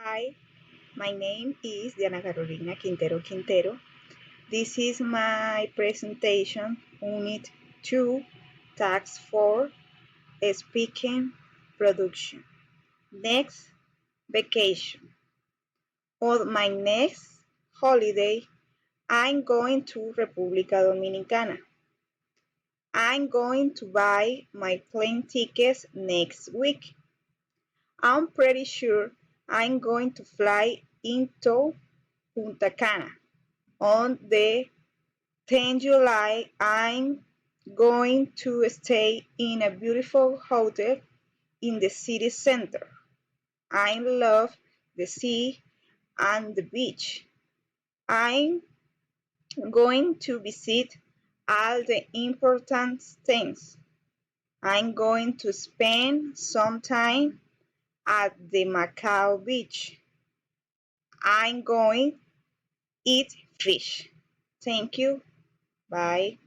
Hi, my name is Diana Carolina Quintero. This is my presentation, Unit 2, Task 4, Speaking Production. Next, vacation. On my next holiday, I'm going to República Dominicana. I'm going to buy my plane tickets next week. I'm pretty sure I'm going to fly into Punta Cana. On the 10th July, I'm going to stay in a beautiful hotel in the city center. I love the sea and the beach. I'm going to visit all the important things. I'm going to spend some time at the Macau beach. I'm going to eat fish. Thank you. Bye.